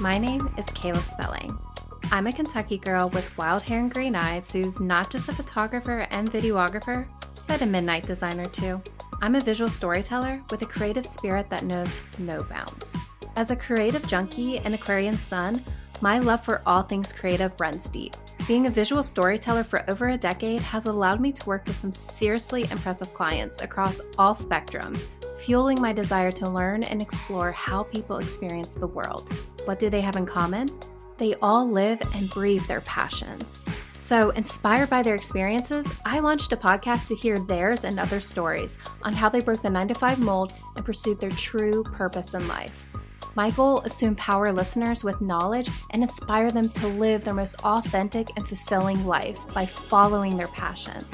My name is Kayla Spelling. I'm a Kentucky girl with wild hair and green eyes who's not just a photographer and videographer, but a midnight designer too. I'm a visual storyteller with a creative spirit that knows no bounds. As a creative junkie and Aquarian sun, my love for all things creative runs deep. Being a visual storyteller for over a decade has allowed me to work with some seriously impressive clients across all spectrums, fueling my desire to learn and explore how people experience the world. What do they have in common? They all live and breathe their passions. So, inspired by their experiences, I launched a podcast to hear theirs and other stories on how they broke the 9-to-5 mold and pursued their true purpose in life. My goal is to empower listeners with knowledge and inspire them to live their most authentic and fulfilling life by following their passions.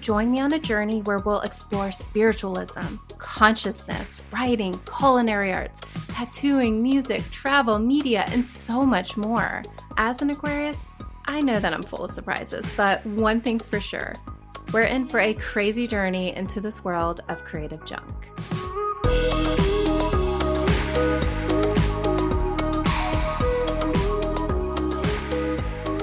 Join me on a journey where we'll explore spiritualism, consciousness, writing, culinary arts, tattooing, music, travel, media, and so much more. As an Aquarius, I know that I'm full of surprises, but one thing's for sure. We're in for a crazy journey into this world of creative junk.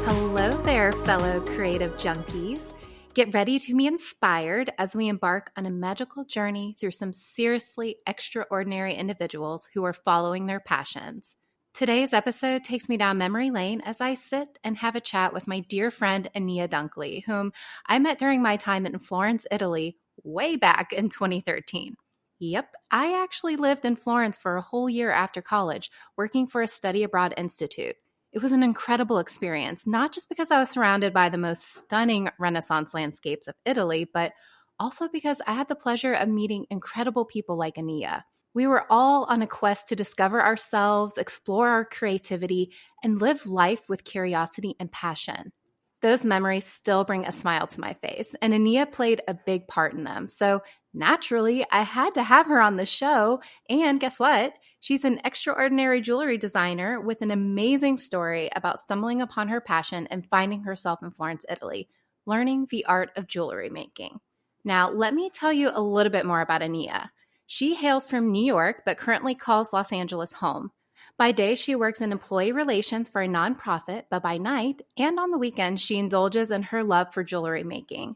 Hello there, fellow creative junkies. Get ready to be inspired as we embark on a magical journey through some seriously extraordinary individuals who are following their passions. Today's episode takes me down memory lane as I sit and have a chat with my dear friend Aniya Dunkley, whom I met during my time in Florence, Italy, way back in 2013. Yep, I actually lived in Florence for a whole year after college, working for a study abroad institute. It was an incredible experience, not just because I was surrounded by the most stunning Renaissance landscapes of Italy, but also because I had the pleasure of meeting incredible people like Aniya. We were all on a quest to discover ourselves, explore our creativity, and live life with curiosity and passion. Those memories still bring a smile to my face, and Aniya played a big part in them. So naturally, I had to have her on the show, and guess what? She's an extraordinary jewelry designer with an amazing story about stumbling upon her passion and finding herself in Florence, Italy, learning the art of jewelry making. Now, let me tell you a little bit more about Aniya. She hails from New York, but currently calls Los Angeles home. By day, she works in employee relations for a nonprofit, but by night and on the weekends, she indulges in her love for jewelry making.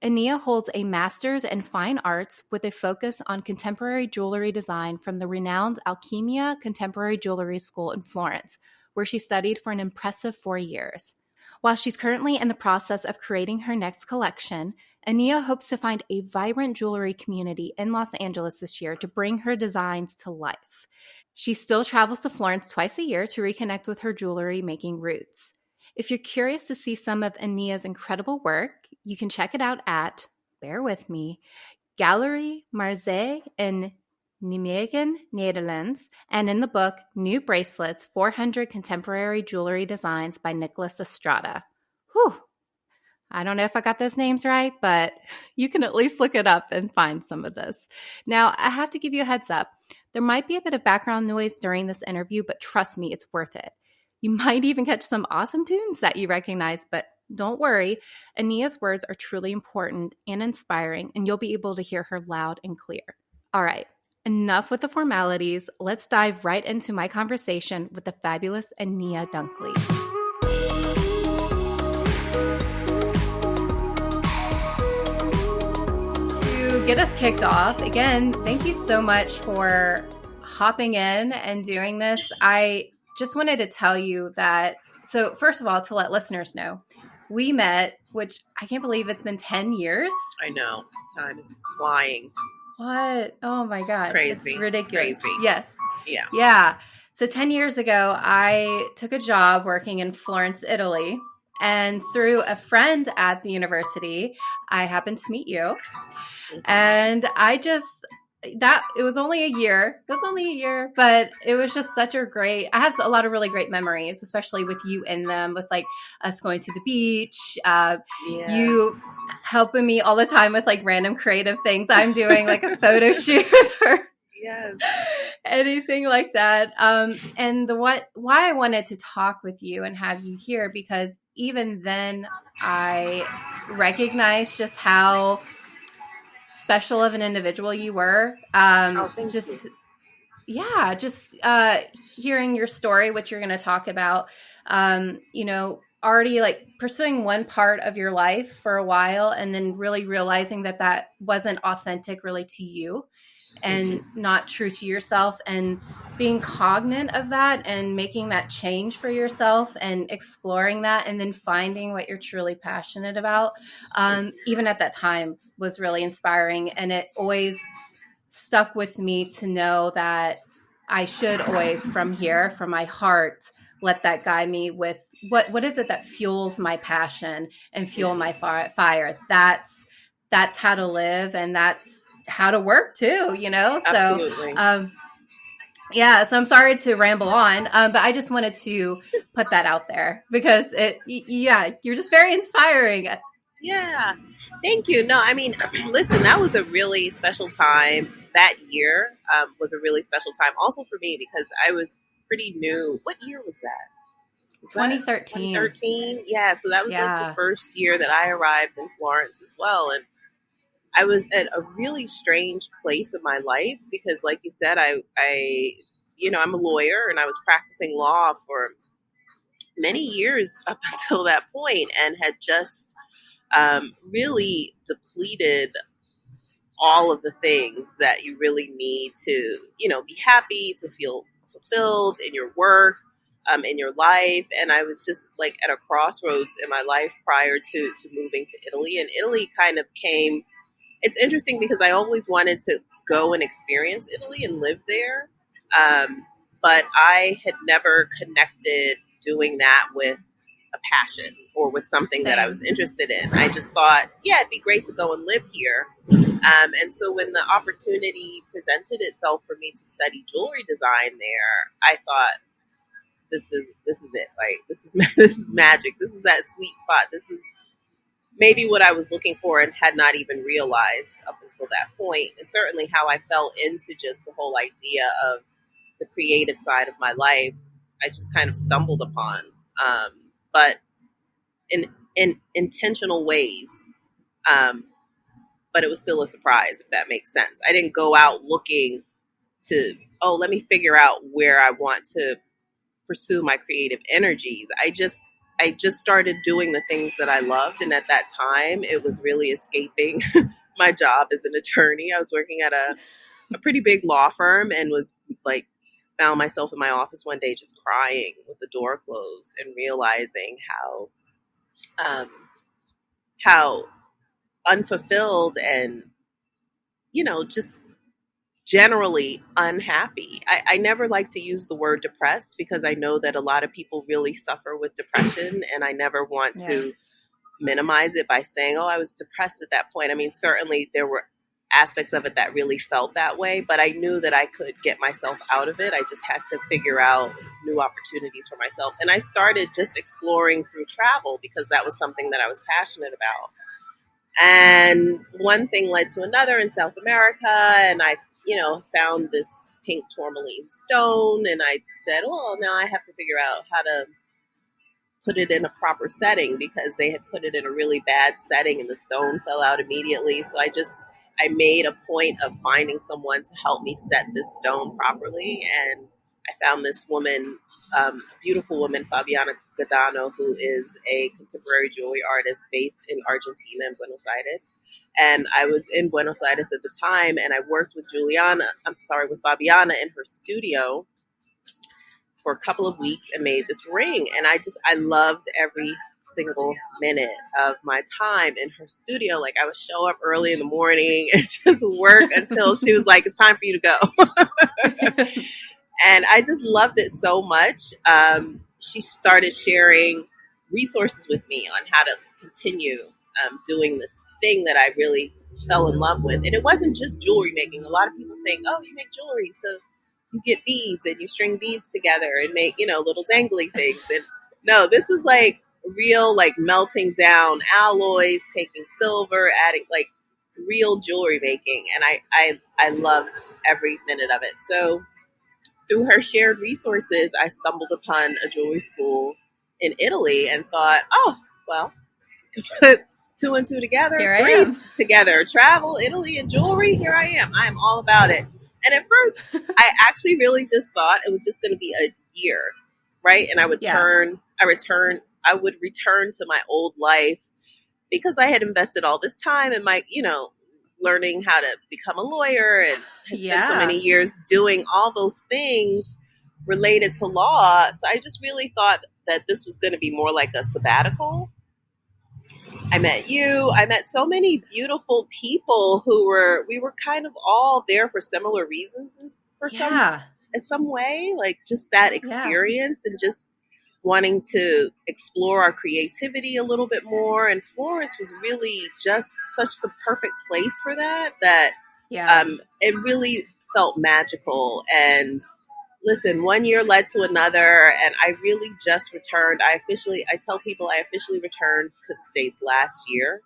Aniya holds a master's in fine arts with a focus on contemporary jewelry design from the renowned Alchemia Contemporary Jewelry School in Florence, where she studied for an impressive 4 years. While she's currently in the process of creating her next collection, Aniya hopes to find a vibrant jewelry community in Los Angeles this year to bring her designs to life. She still travels to Florence twice a year to reconnect with her jewelry making roots. If you're curious to see some of Aniya's incredible work, you can check it out at, bear with me, Galerie Marseille in Nijmegen, Netherlands, and in the book New Bracelets, 400 Contemporary Jewelry Designs by Nicholas Estrada. Whew! I don't know if I got those names right, but you can at least look it up and find some of this. Now, I have to give you a heads up. There might be a bit of background noise during this interview, but trust me, it's worth it. You might even catch some awesome tunes that you recognize, but don't worry. Aniya's words are truly important and inspiring, and you'll be able to hear her loud and clear. All right, enough with the formalities. Let's dive right into my conversation with the fabulous Aniya Dunkley. To get us kicked off, again, thank you so much for hopping in and doing this. I just wanted to tell you that, so first of all, to let listeners know, we met, which I can't believe it's been 10 years. I know. Time is flying. What? Oh my God. It's crazy. It's ridiculous. It's crazy. Yes. Yeah. Yeah. So 10 years ago, I took a job working in Florence, Italy. And through a friend at the university, I happened to meet you. And it was only a year. It was only a year, but it was just I have a lot of really great memories, especially with you in them, with like us going to the beach, you helping me all the time with like random creative things I'm doing, like a photo shoot or anything like that. And why I wanted to talk with you and have you here, because even then I recognized just how special of an individual you were. Thank you. Yeah, just hearing your story, what you're going to talk about, already like pursuing one part of your life for a while and then really realizing that that wasn't authentic really to you and not true to yourself, and being cognizant of that and making that change for yourself and exploring that and then finding what you're truly passionate about, even at that time, was really inspiring. And it always stuck with me to know that I should always, from here, from my heart, let that guide me with what is it that fuels my passion and fuel my fire. That's how to live, and that's how to work too. So Absolutely. um, yeah. So I'm sorry to ramble on, but I just wanted to put that out there because yeah, you're just very inspiring. Yeah. Thank you. No, I mean, listen, that was a really special time. That year was a really special time also for me because I was pretty new. What year was that? Was that 2013. 2013? Yeah, so that was like the Yeah. first year that I arrived in Florence as well. And I was at a really strange place in my life because, like you said, I'm a lawyer and I was practicing law for many years up until that point and had just really depleted all of the things that you really need to, be happy, to feel fulfilled in your work, in your life. And I was just like at a crossroads in my life prior to moving to Italy. And Italy kind of came, it's interesting because I always wanted to go and experience Italy and live there. Um, but I had never connected doing that with a passion or with something that I was Same. interested in. I just thought, yeah, it'd be great to go and live here. And so when the opportunity presented itself for me to study jewelry design there, I thought, this is it. Like this is this is magic. This is that sweet spot. This is maybe what I was looking for and had not even realized up until that point. And certainly how I fell into just the whole idea of the creative side of my life, I just kind of stumbled upon, but in intentional ways. Um, but it was still a surprise, if that makes sense. I didn't go out looking to, oh, let me figure out where I want to pursue my creative energies. I just started doing the things that I loved, and at that time it was really escaping my job as an attorney. I was working at a pretty big law firm and was like found myself in my office one day just crying with the door closed and realizing um, how unfulfilled and just generally unhappy. I never like to use the word depressed because I know that a lot of people really suffer with depression, and I never want Yeah. to minimize it by saying, oh, I was depressed at that point. I mean, certainly there were aspects of it that really felt that way, but I knew that I could get myself out of it. I just had to figure out new opportunities for myself. And I started just exploring through travel because that was something that I was passionate about. And one thing led to another in South America, and I, found this pink tourmaline stone, and I said, "Oh, now I have to figure out how to put it in a proper setting because they had put it in a really bad setting, and the stone fell out immediately." So I made a point of finding someone to help me set this stone properly, and I found this woman, a beautiful woman, Fabiana Gadano, who is a contemporary jewelry artist based in Argentina in Buenos Aires. And I was in Buenos Aires at the time, and I worked with with Fabiana in her studio for a couple of weeks and made this ring. And I loved every single minute of my time in her studio. Like I would show up early in the morning and just work until she was like, it's time for you to go. And I just loved it so much. She started sharing resources with me on how to continue doing this thing that I really fell in love with. And it wasn't just jewelry making. A lot of people think, oh, you make jewelry, so you get beads and you string beads together and make, little dangly things. And no, this is like real, like melting down alloys, taking silver, adding like real jewelry making. And I loved every minute of it. So through her shared resources, I stumbled upon a jewelry school in Italy and thought, oh, well, put two and two together, Here I three am. together, travel, Italy, and jewelry. Here I am. I am all about it. And at first, I actually really just thought it was just going to be a year, right? And Yeah. I would return to my old life because I had invested all this time in my, learning how to become a lawyer and had spent so many Yeah. years doing all those things related to law. So I just really thought that this was going to be more like a sabbatical. I met you. I met so many beautiful people we were kind of all there for similar reasons and Yeah. in some way, like just that Yeah. experience and just wanting to explore our creativity a little bit more. And Florence was really just such the perfect place for that Yeah. it really felt magical. And listen, one year led to another, and I really just returned. I tell people I officially returned to the States last year.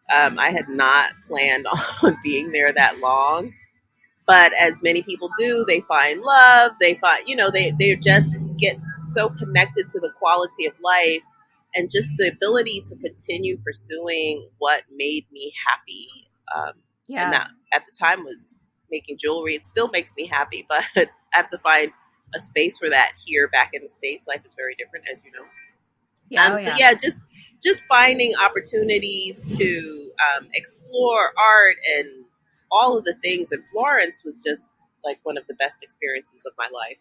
I had not planned on being there that long, but as many people do, they find love. They find, they just get so connected to the quality of life and just the ability to continue pursuing what made me happy. Um, and Yeah. that at the time was making jewelry. It still makes me happy, but I have to find a space for that here back in the States. Life is very different, as you know. Yeah. Oh, So yeah. yeah, just finding opportunities to explore art and all of the things in Florence was just like one of the best experiences of my life.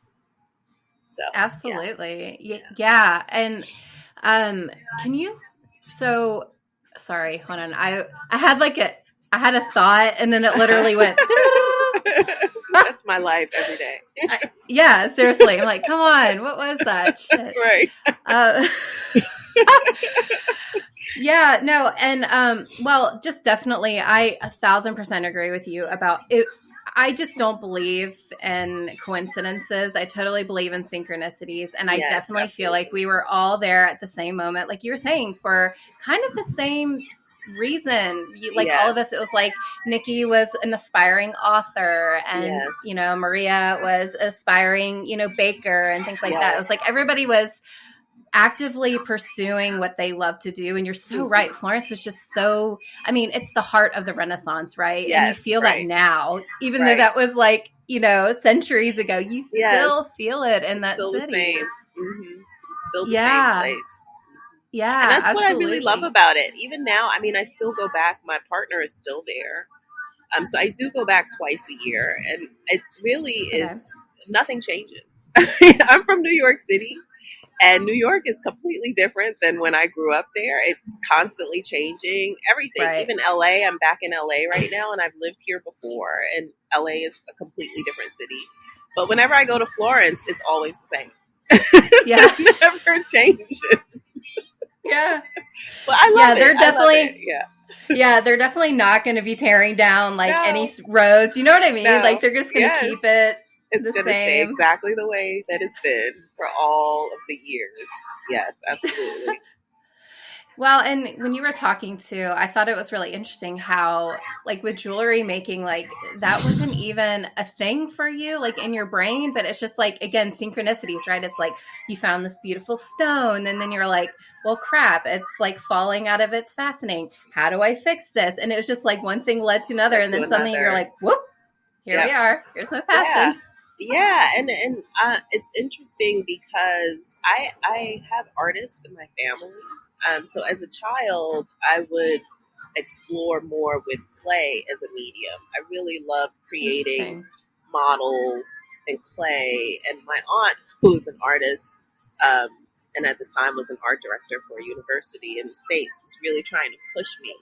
So yeah, Absolutely. yeah. Yeah. And can you so sorry, hold on. I had like I had a thought and then it literally went That's my life every day. yeah, seriously. I'm like, come on, what was that? Shit. Right. Uh Yeah, no, and well, just definitely, I 1,000% agree with you about it. I just don't believe in coincidences. I totally believe in synchronicities, and I Yes, definitely feel like absolutely. we were all there at the same moment, like you were saying, for kind of the same reason. Like all of us, it Yes. was like Nikki was an aspiring author, and Yes. Maria was aspiring, baker, and things like that. It Yes. was like everybody was actively pursuing what they love to do. And you're so Mhm. right. Florence was just so, I mean, it's the heart of the Renaissance, right? And you Yes. feel that Right. now, even though Right. that was like, centuries ago, you Yes. still feel it in It's that still the city. same. It's still the same Yeah. place. And Yeah, that's what I really love absolutely. about it. Even now, I mean, I still go back. My partner is still there. So I do go back twice a year, and it really Okay. is nothing changes. I'm from New York City, and New York is completely different than when I grew up there. It's constantly changing everything. Right. Even LA, I'm back in LA right now, and I've lived here before, and LA is a completely different city. But whenever I go to Florence, it's always the same. Yeah. It never changes. Yeah. But I Yeah. love it. I love it. Yeah. Yeah, they're definitely not going to be tearing down like any No, roads. You know what I mean? Like no. they're just going to Yes. keep it It's the going to stay same. exactly the way that it's been for all of the years. Yes, absolutely. Well, and when you were talking to, I thought it was really interesting how, like, with jewelry making, like, that wasn't even a thing for you, like, in your brain, but it's just like, again, synchronicities, right? It's like you found this beautiful stone, and then you're like, well, crap, it's like falling out of its fastening. How do I fix this? And it was just like one thing led to another, Led and to then suddenly you're another. like, whoop, here we Yep. are. Here's my Yeah. passion. Yeah, and it's interesting because I have artists in my family. So as a child, I would explore more with clay as a medium. I really loved creating Interesting. models and clay. And my aunt, who is an artist, um, and at the time was an art director for a university in the States, was really trying to push me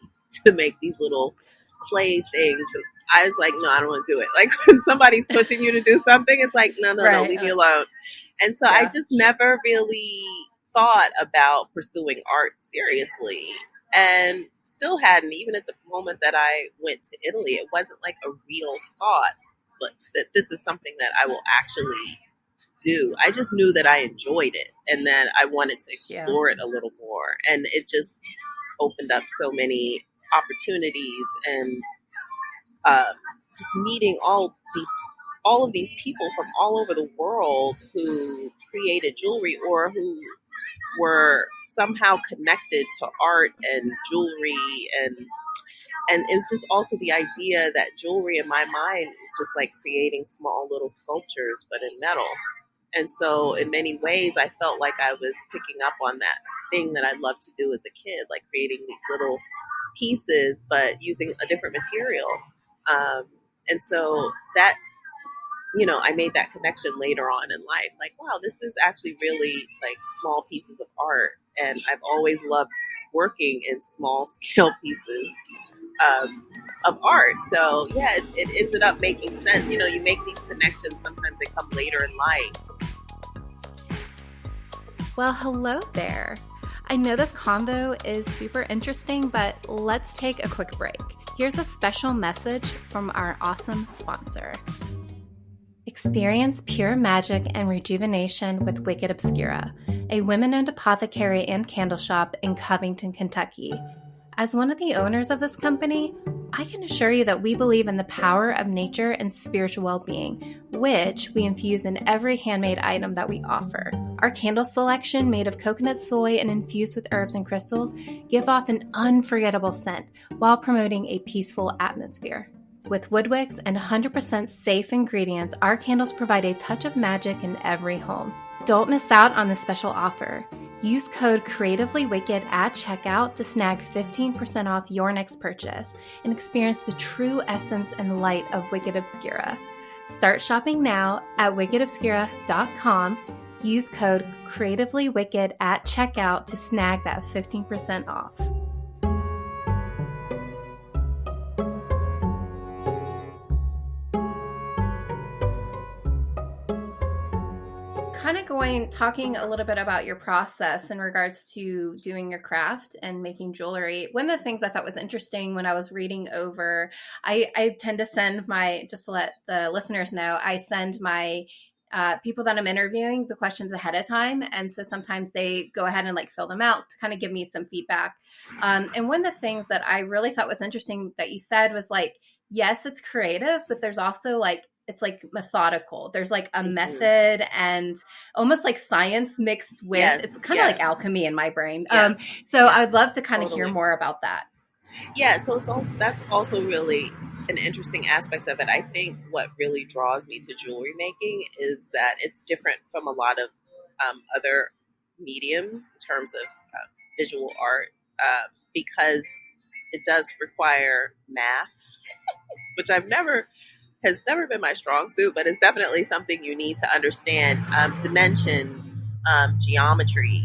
to make these little clay things. And I was like, no, I don't want to do it. Like when somebody's pushing you to do something, it's like, no, no, no, Right. leave me alone. And so I Yeah. just never really thought about pursuing art seriously and still hadn't, even at the moment that I went to Italy. It wasn't like a real thought, but that this is something that I will actually do. I just knew that I enjoyed it and that I wanted to Yeah. explore it a little more. And it just opened up so many opportunities and just meeting all of these people from all over the world who created jewelry or who were somehow connected to art and jewelry and And it was just also the idea that jewelry in my mind is just like creating small little sculptures, but in metal. And so, in many ways, I felt like I was picking up on that thing that I loved to do as a kid, like creating these little pieces, but using a different material. And so that, I made that connection later on in life. Like, wow, this is actually really like small pieces of art. And I've always loved working in small scale pieces of art. So, yeah, it ended up making sense. You make these connections, sometimes they come later in life. Well, hello there. I know this convo is super interesting, but let's take a quick break. Here's a special message from our awesome sponsor. Experience pure magic and rejuvenation with Wicked Obscura, a women-owned apothecary and candle shop in Covington, Kentucky. As one of the owners of this company, I can assure you that we believe in the power of nature and spiritual well-being, which we infuse in every handmade item that we offer. Our candle selection, made of coconut soy and infused with herbs and crystals, give off an unforgettable scent while promoting a peaceful atmosphere. With wood wicks and 100% safe ingredients, our candles provide a touch of magic in every home. Don't miss out on this special offer. Use code CreativelyWicked at checkout to snag 15% off your next purchase and experience the true essence and light of Wicked Obscura. Start shopping now at wickedobscura.com. Use code CreativelyWicked at checkout to snag that 15% off. Kind of talking a little bit about your process in regards to doing your craft and making jewelry. One of the things I thought was interesting when I was reading over, I tend to send just to let the listeners know, I send my people that I'm interviewing the questions ahead of time. And so sometimes they go ahead and fill them out to kind of give me some feedback. And one of the things that I really thought was interesting that you said was yes, it's creative, but there's also it's methodical. There's a method and almost science mixed with, Yes, it's kind of like alchemy in my brain. Yeah. I'd love to kind of hear more about that. Yeah, so that's also really an interesting aspect of it. I think what really draws me to jewelry making is that it's different from a lot of other mediums in terms of visual art because it does require math, which has never been my strong suit, but it's definitely something you need to understand. Dimension, geometry,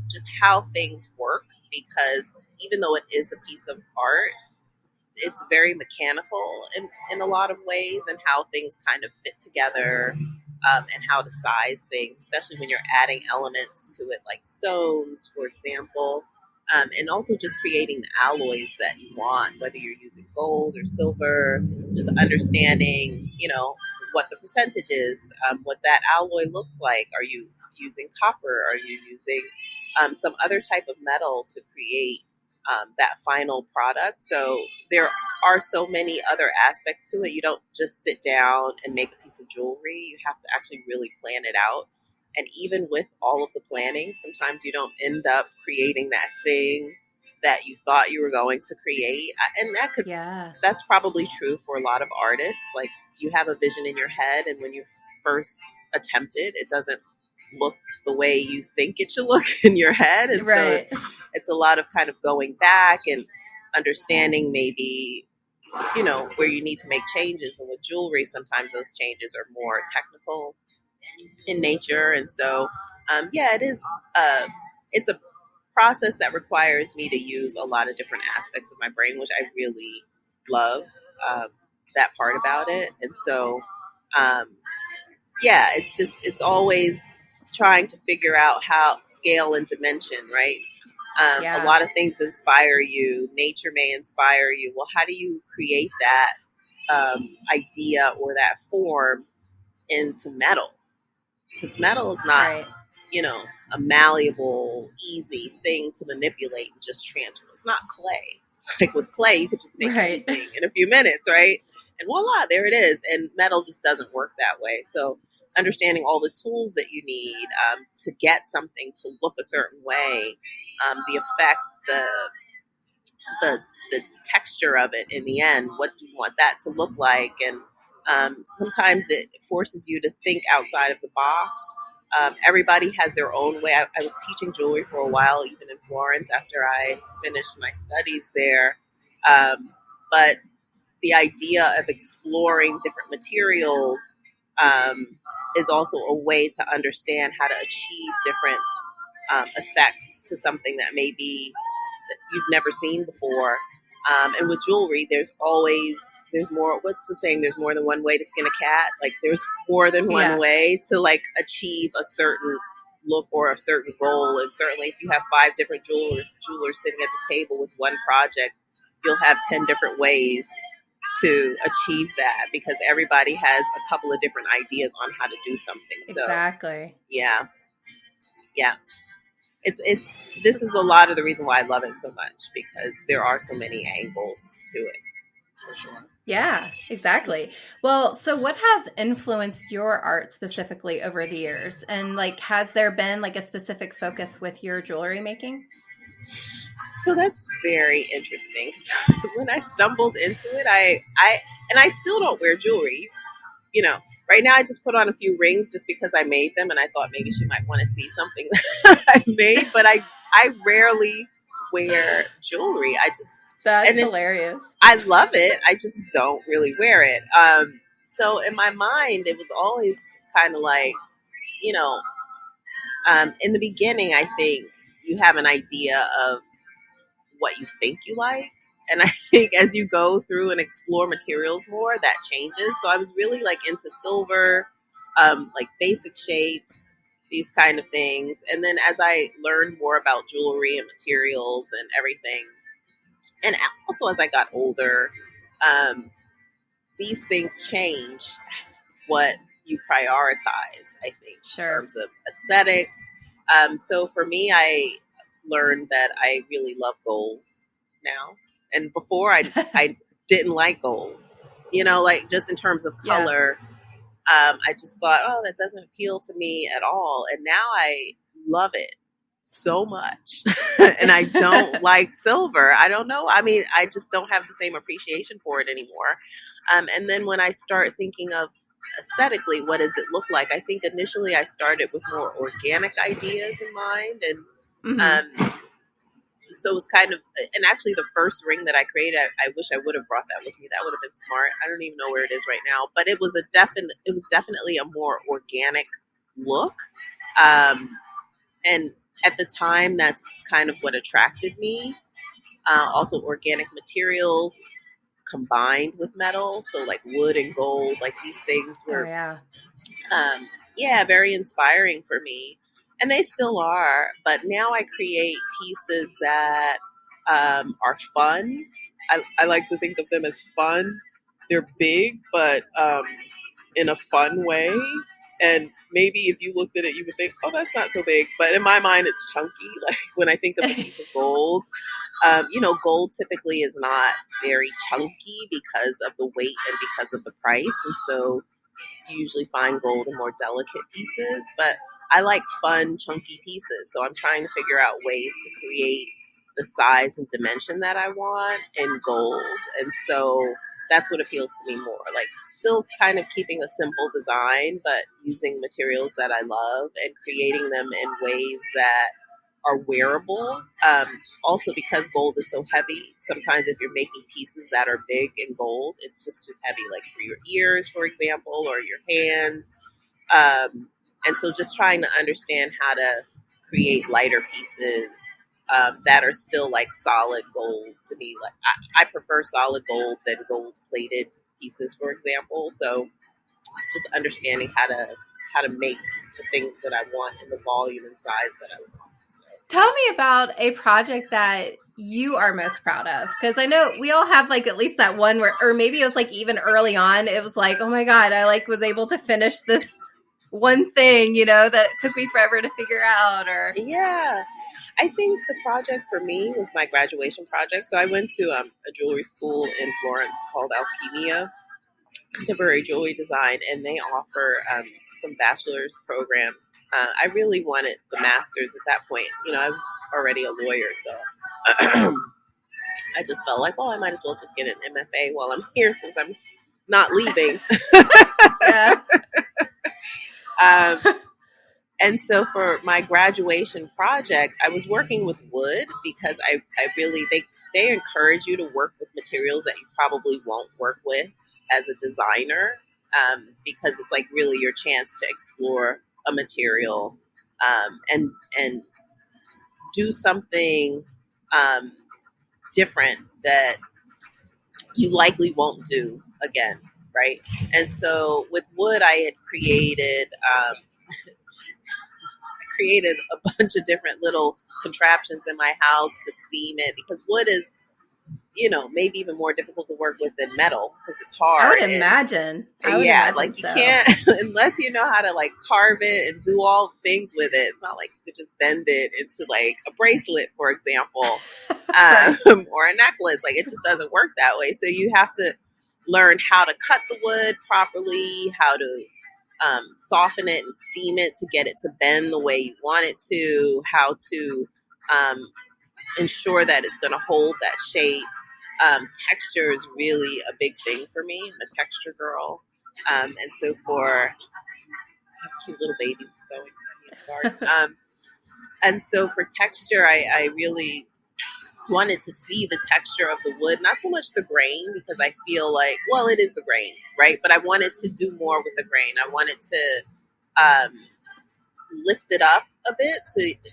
just how things work, because even though it is a piece of art, it's very mechanical in a lot of ways, and how things kind of fit together, and how to size things, especially when you're adding elements to it, like stones, for example. And also just creating the alloys that you want, whether you're using gold or silver, just understanding, what the percentage is, what that alloy looks like. Are you using copper? Are you using some other type of metal to create that final product? So there are so many other aspects to it. You don't just sit down and make a piece of jewelry. You have to actually really plan it out. And even with all of the planning, sometimes you don't end up creating that thing that you thought you were going to create. And that's probably true for a lot of artists. Like, you have a vision in your head, and when you first attempt it, it doesn't look the way you think it should look in your head. And right. So it's a lot of kind of going back and understanding maybe, where you need to make changes. And with jewelry, sometimes those changes are more technical in nature. And so, it is, it's a process that requires me to use a lot of different aspects of my brain, which I really love, that part about it. And so, it's always trying to figure out how scale and dimension, right? A lot of things inspire you. Nature may inspire you. Well, how do you create that idea or that form into metal? Because metal is not, a malleable, easy thing to manipulate and just transfer. It's not clay. Like with clay, you could just make anything in a few minutes, right? And voila, there it is. And metal just doesn't work that way. So understanding all the tools that you need to get something to look a certain way, the effects, the texture of it in the end. What do you want that to look like? And sometimes it forces you to think outside of the box. Everybody has their own way. I was teaching jewelry for a while, even in Florence, after I finished my studies there. But the idea of exploring different materials is also a way to understand how to achieve different effects to something that maybe that you've never seen before. And with jewelry, there's more. What's the saying? There's more than one way to skin a cat. Like there's more than one Yeah, way to like achieve a certain look or a certain goal. And certainly, if you have 5 different jewelers sitting at the table with one project, you'll have 10 different ways to achieve that because everybody has a couple of different ideas on how to do something. So exactly. yeah, yeah. It's So, this is a lot of the reason why I love it so much because there are so many angles to it for sure. yeah, exactly. Well, so what has influenced your art specifically over the years? And like, has there been like a specific focus with your jewelry making? So that's very interesting. When I stumbled into it, I still don't wear jewelry. You know, right now I just put on a few rings just because I made them, and I thought maybe she might want to see something that I made. But I rarely wear jewelry. I just That's and it's hilarious. I love it. I just don't really wear it. So in my mind, it was always just kind of like, you know, in the beginning, I think you have an idea of what you think you like. And I think as you go through and explore materials more, that changes. So I was really like into silver, like basic shapes, these kind of things. And then as I learned more about jewelry and materials and everything, and also as I got older, um, these things change what you prioritize, I think, in Sure. terms of aesthetics. So for me, I learned that I really love gold now. And before I didn't like gold, like just in terms of Yeah. color, I just thought, oh, that doesn't appeal to me at all. And now I love it so much. And I don't like silver. I don't know. I mean, I just don't have the same appreciation for it anymore. And then when I start thinking of aesthetically, what does it look like? I think initially I started with more organic ideas in mind. Hmm. And so it was kind of, and actually the first ring that I created, I wish I would have brought that with me. That would have been smart. I don't even know where it is right now, but it was definitely a more organic look. Um, and at the time, that's kind of what attracted me. Also, organic materials combined with metal, so like wood and gold, like these things Oh were, yeah. yeah, very inspiring for me, and they still are. But now I create pieces that are fun. I like to think of them as fun. They're big, but in a fun way. And maybe if you looked at it, you would think, "Oh, that's not so big." But in my mind, it's chunky. Like when I think of a piece of gold, gold typically is not very chunky because of the weight and because of the price, and so you usually find gold in more delicate pieces. But I like fun, chunky pieces, so I'm trying to figure out ways to create the size and dimension that I want in gold, and so that's what appeals to me more. Like still kind of keeping a simple design, but using materials that I love and creating them in ways that are wearable. Also, because gold is so heavy, sometimes if you're making pieces that are big in gold, it's just too heavy, like for your ears, for example, or your hands. Um, and so, just trying to understand how to create lighter pieces that are still like solid gold to me. Like I prefer solid gold than gold plated pieces, for example. So, just understanding how to make the things that I want in the volume and size that I want. So. Tell me about a project that you are most proud of. Because I know we all have like at least that one where, or maybe it was like even early on, it was like, oh my God, I like was able to finish this one thing, that it took me forever to figure out or. Yeah, I think the project for me was my graduation project. So I went to a jewelry school in Florence called Alchemia, contemporary jewelry design, and they offer some bachelor's programs. I really wanted the master's at that point. I was already a lawyer, so I just felt like, I might as well just get an MFA while I'm here since I'm not leaving. Yeah. um, and so for my graduation project, I was working with wood because I really, they encourage you to work with materials that you probably won't work with as a designer, because it's like really your chance to explore a material, and do something um, different that you likely won't do again, right? And so with wood, I had created a bunch of different little contraptions in my house to steam it, because wood is, maybe even more difficult to work with than metal because it's I hard. would imagine. I would Yeah, imagine like you so. can't unless you know how to like carve it and do all things with it. It's not like you could just bend it into like a bracelet, for example, Right. or a necklace. Like it just doesn't work that way. So you have to learn how to cut the wood properly, how to soften it and steam it to get it to bend the way you want it to, how to um, ensure that it's going to hold that shape. Texture is really a big thing for me. I'm a texture girl. And so for cute little babies going in the garden. And so for texture, I really wanted to see the texture of the wood, not so much the grain, because I feel like, well, it is the grain, right? But I wanted to do more with the grain. I wanted to um, lift it up a bit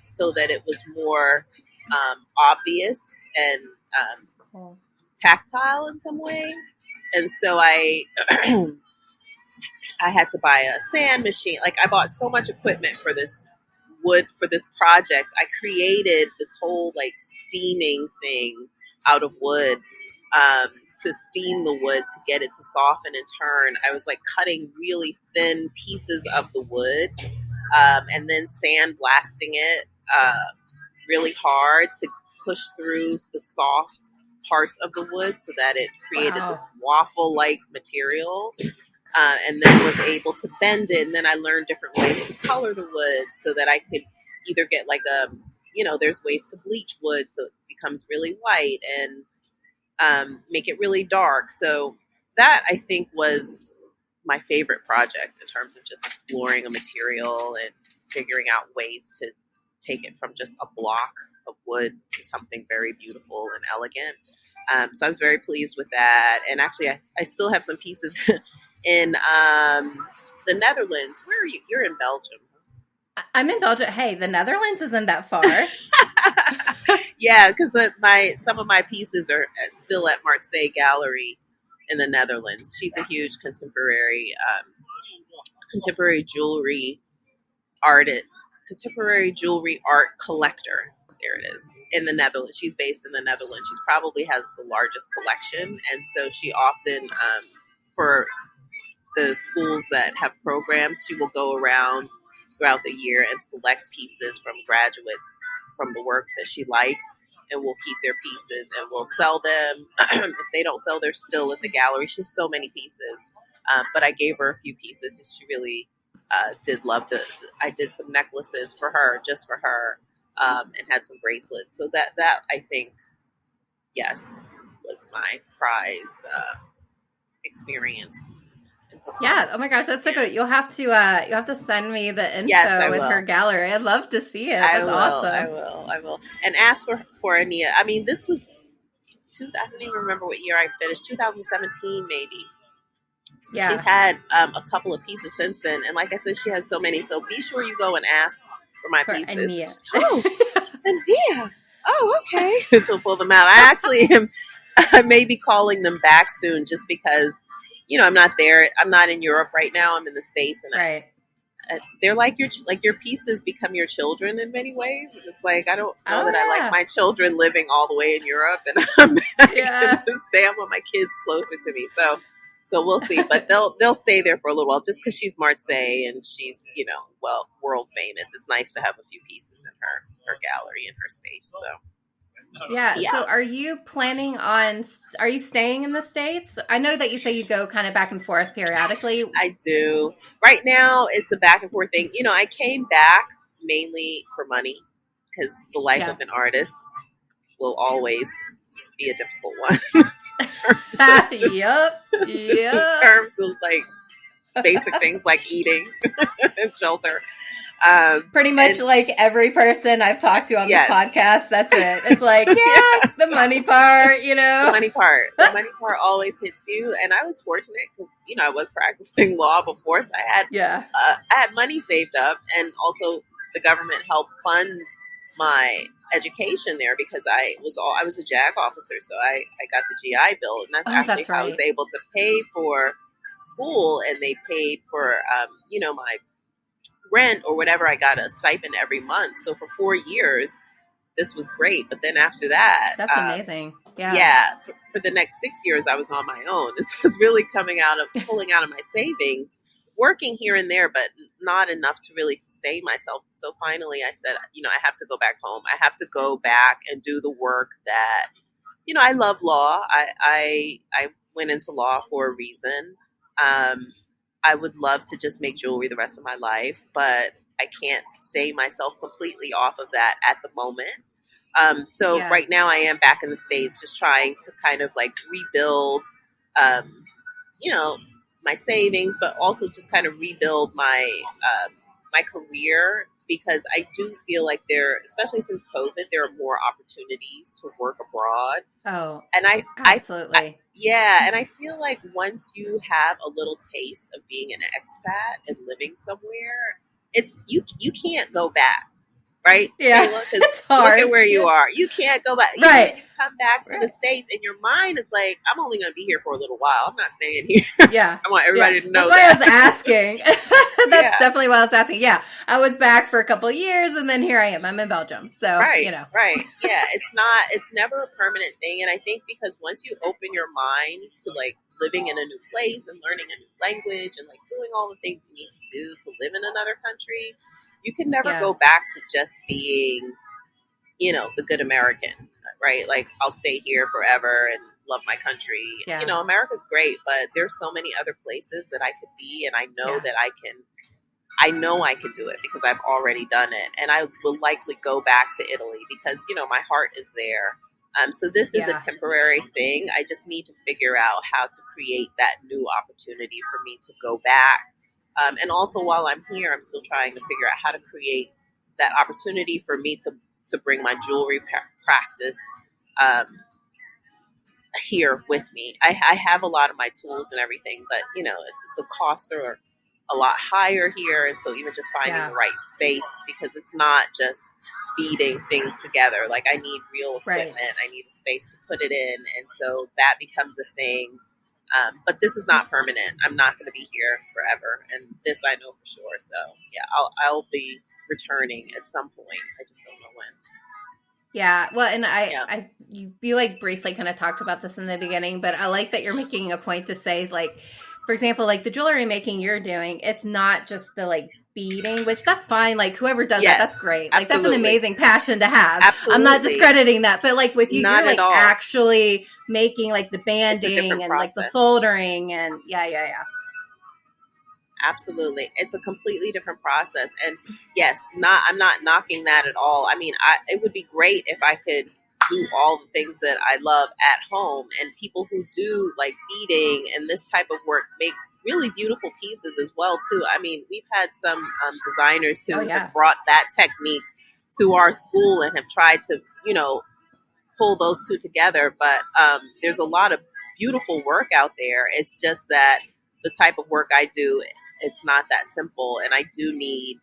so that it was more obvious and Cool. tactile in some way. And so I I had to buy a sand machine. Like I bought so much equipment for this project. I created this whole like steaming thing out of wood, to steam the wood to get it to soften and turn. I was like cutting really thin pieces of the wood, and then sandblasting it really hard to push through the soft parts of the wood so that it created Wow. this waffle like material, and then was able to bend it. And then I learned different ways to color the wood so that I could either get like there's ways to bleach wood so it becomes really white, and make it really dark. So that I think was my favorite project in terms of just exploring a material and figuring out ways to take it from just a block of wood to something very beautiful and elegant. So I was very pleased with that. And actually, I still have some pieces in the Netherlands. Where are you? You're in Belgium. I'm in Belgium. Hey, the Netherlands isn't that far. Yeah, because some of my pieces are still at Marseille Gallery in the Netherlands. She's a huge contemporary jewelry artist, contemporary jewelry art collector. There it is, in the Netherlands. She's based in the Netherlands. She probably has the largest collection, and so she often, for the schools that have programs, she will go around throughout the year and select pieces from graduates from the work that she likes, and we'll keep their pieces and we'll sell them. If they don't sell, they're still at the gallery. She has so many pieces, but I gave her a few pieces, and she really did love I did some necklaces for her, just for her, and had some bracelets. So that I think, yes, was my prize experience. Yeah. Oh my gosh, that's so good. You'll have to send me the Yes, I info with her will. gallery. I'd love to see it. I That's will. I awesome. will. I will. And ask for Aniya. I mean, this was I don't even remember what year I finished. 2017, maybe. So she's Yeah. had a couple of pieces since then. And like I said, she has so many. So be sure you go and ask for my For pieces. Aniya. Oh, Aniya. Oh, okay. She'll pull them out. I actually am. I may be calling them back soon, just because I'm not there. I'm not in Europe right now. I'm in the States, and Right. they're like your pieces become your children in many ways. And it's like I don't know Oh that I like yeah. my children living all the way in Europe, and I'm back in Yeah. the States. I want my kids closer to me. So we'll see. But they'll stay there for a little while, just because she's Marseille and she's world famous. It's nice to have a few pieces in her gallery in her space. So Yeah. yeah. So are you planning on, are you staying in the States? I know that you say you go kind of back and forth periodically. I do. Right now, it's a back and forth thing. I came back mainly for money, because the life Yeah. of an artist will always be a difficult one. in terms of just, Yep. just in Yep. terms of like basic things like eating and shelter. Pretty much And like every person I've talked to on this yes, podcast, that's it. It's like, yeah, the money part, you the know? money part always hits you. And I was fortunate because I was practicing law before, so Yeah. I had money saved up, and also the government helped fund my education there because I was a JAG officer, so I got the GI Bill, and that's Oh, actually that's how I was right. able to pay for school, and they paid for my rent or whatever. I got a stipend every month, so for 4 years this was great. But then after that, That's amazing. Yeah. yeah, for the next 6 years, I was on my own. This was really pulling out of my savings, working here and there, but not enough to really sustain myself. So finally, I said, I have to go back home. I have to go back and do the work that, I love law. I went into law for a reason. I would love to just make jewelry the rest of my life, but I can't sustain myself completely off of that at the moment. So Yeah. right now I am back in the States, just trying to kind of like rebuild, um, you know, my savings, but also just kind of rebuild my career, because I do feel like especially since COVID, there are more opportunities to work abroad. Oh, And I absolutely. yeah, and I feel like once you have a little taste of being an expat and living somewhere, it's you can't go back, right, Yeah. Kayla? Because It's look at hard. where you Yeah. are. You can't go back. Even when Right. you come back to the Right. States, and your mind is like, I'm only going to be here for a little while. I'm not staying here. Yeah. I want Yeah. everybody to That's know why I was that. asking. That's Yeah. definitely why I was asking. Yeah. I was back for a couple of years and then here I am. I'm in Belgium. So, Right, right. Yeah, it's never a permanent thing. And I think because once you open your mind to like living in a new place and learning a new language and like doing all the things you need to do to live in another country, you can never yeah. go back to just being, the good American, right? Like, I'll stay here forever and love my country. Yeah. America's great, but there's so many other places that I could be, and I know Yeah. that I know I could do it because I've already done it. And I will likely go back to Italy because, my heart is there. So this is a Yeah. temporary thing. I just need to figure out how to create that new opportunity for me to go back. And also while I'm here, I'm still trying to figure out how to create that opportunity for me to bring my jewelry practice um, here with me. I have a lot of my tools and everything, but the costs are a lot higher here, and so even just finding Yeah. the right space, because it's not just beading things together. Like, I need real equipment, Right. I need a space to put it in, and so that becomes a thing. But this is not permanent. I'm not going to be here forever, and this I know for sure. So yeah, I'll be returning at some point. I just don't know when. Yeah. Well, and Yeah. you like briefly kind of talked about this in the beginning, but I like that you're making a point to say, like, for example, like the jewelry making you're doing, it's not just the like beading, which that's fine. Like whoever does that, that's Yes, great. Like that's an absolutely. amazing passion to have. I'm not Absolutely. discrediting that, but like with you, Not you're at like all. actually making like the It's a banding different and like the process. soldering and yeah. Absolutely. It's a completely different process. And yes, I'm not knocking that at all. I mean, it would be great if I could do all the things that I love at home, and people who do like beading and this type of work make really beautiful pieces as well too. I mean, we've had some designers who Oh yeah. have brought that technique to our school and have tried to, pull those two together. But there's a lot of beautiful work out there. It's just that the type of work I do, it's not that simple, and I do need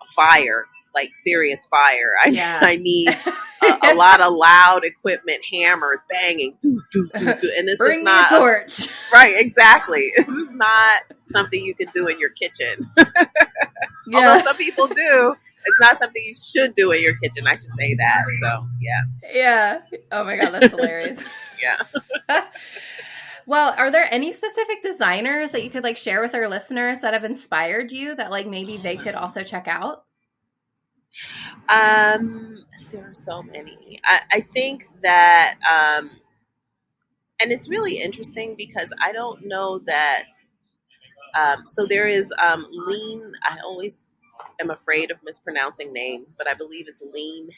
a fire, like serious fire. Yeah. I need a lot of loud equipment, hammers, banging, do, do, do, do. And this Bring is me a not torch. right, exactly. This is not something you can do in your kitchen. Yeah. Although some people do, it's not something you should do in your kitchen. I should say that. So yeah. Yeah. Oh my God, that's hilarious. Yeah. Well, are there any specific designers that you could like share with our listeners that have inspired you that like maybe they could also check out? There are so many. I think that, and it's really interesting because I don't know that. So there is Lean. I always am afraid of mispronouncing names, but I believe it's Lean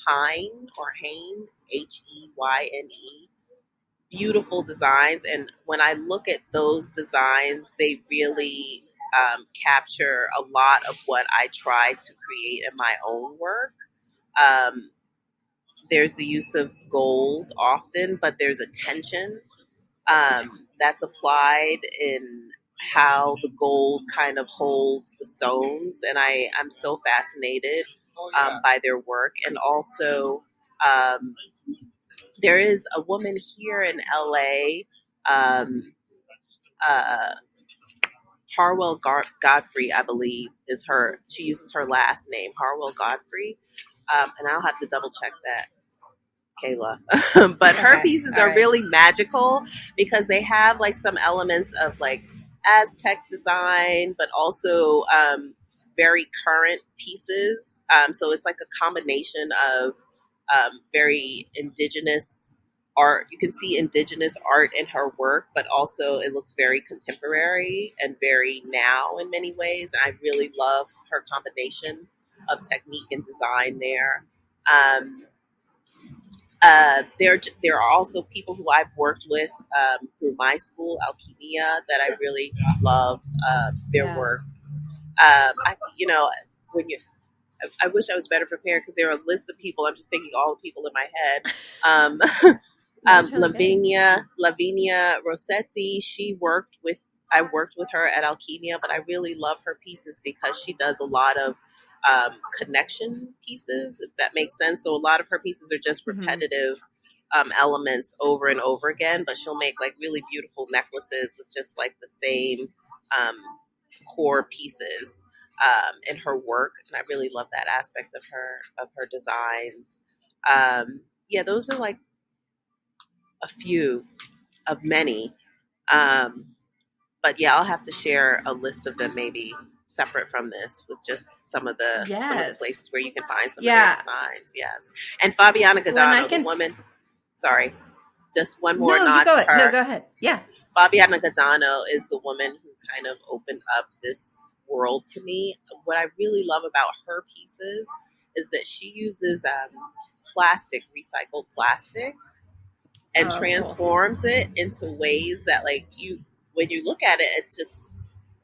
Heyne or Hain, Heyne. Beautiful designs. And when I look at those designs, they really capture a lot of what I try to create in my own work. Um, there's the use of gold often, but there's a tension that's applied in how the gold kind of holds the stones. And I'm so fascinated by their work. And also, um, there is a woman here in LA, um, uh, Harwell Godfrey, I believe, is her. She uses her last name, Harwell Godfrey. And I'll have to double check that, Kayla. But her pieces are really magical because they have like some elements of like Aztec design, but also very current pieces. So it's like a combination of very indigenous art. You can see indigenous art in her work, but also it looks very contemporary and very now in many ways. And I really love her combination of technique and design there. There are also people who I've worked with through my school, Alchemia, that I really love their work. When you, I wish I was better prepared because there are a list of people. I'm just thinking all the people in my head. Lavinia Rossetti. I worked with her at Alchemia, but I really love her pieces because she does a lot of connection pieces, if that makes sense. So a lot of her pieces are just repetitive elements over and over again, but she'll make like really beautiful necklaces with just like the same core pieces in her work. And I really love that aspect of her designs. Those are like a few of many. But I'll have to share a list of them maybe separate from this with just some of the places where you can find some of their designs. Yes. And Fabiana Gadano, the woman, sorry, just one more nod to her. No, go ahead. Yeah. Fabiana Gadano is the woman who kind of opened up this world to me. What I really love about her pieces is that she uses recycled plastic, and transforms it into ways that like when you look at it,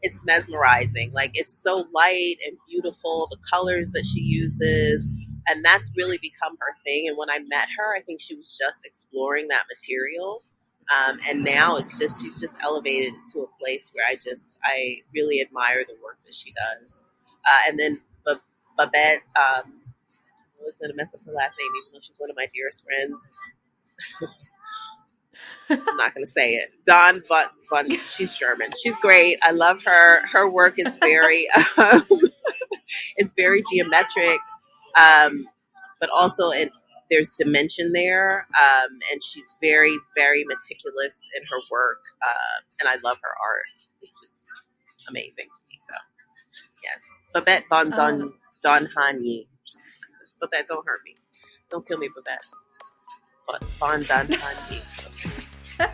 it's mesmerizing. Like it's so light and beautiful, the colors that she uses, and that's really become her thing. And when I met her, I think she was just exploring that material. And now she's just elevated to a place where I really admire the work that she does. And then Babette, I was going to mess up her last name, even though she's one of my dearest friends. I'm not going to say it. Dawn Von, she's German. She's great. I love her. Her work is very, it's very geometric, but also there's dimension there, and she's very, very meticulous in her work, and I love her art. It's just amazing to me. So, yes, Babette Von Donhani. Babette, don't hurt me. Don't kill me, Babette. Von Donhani.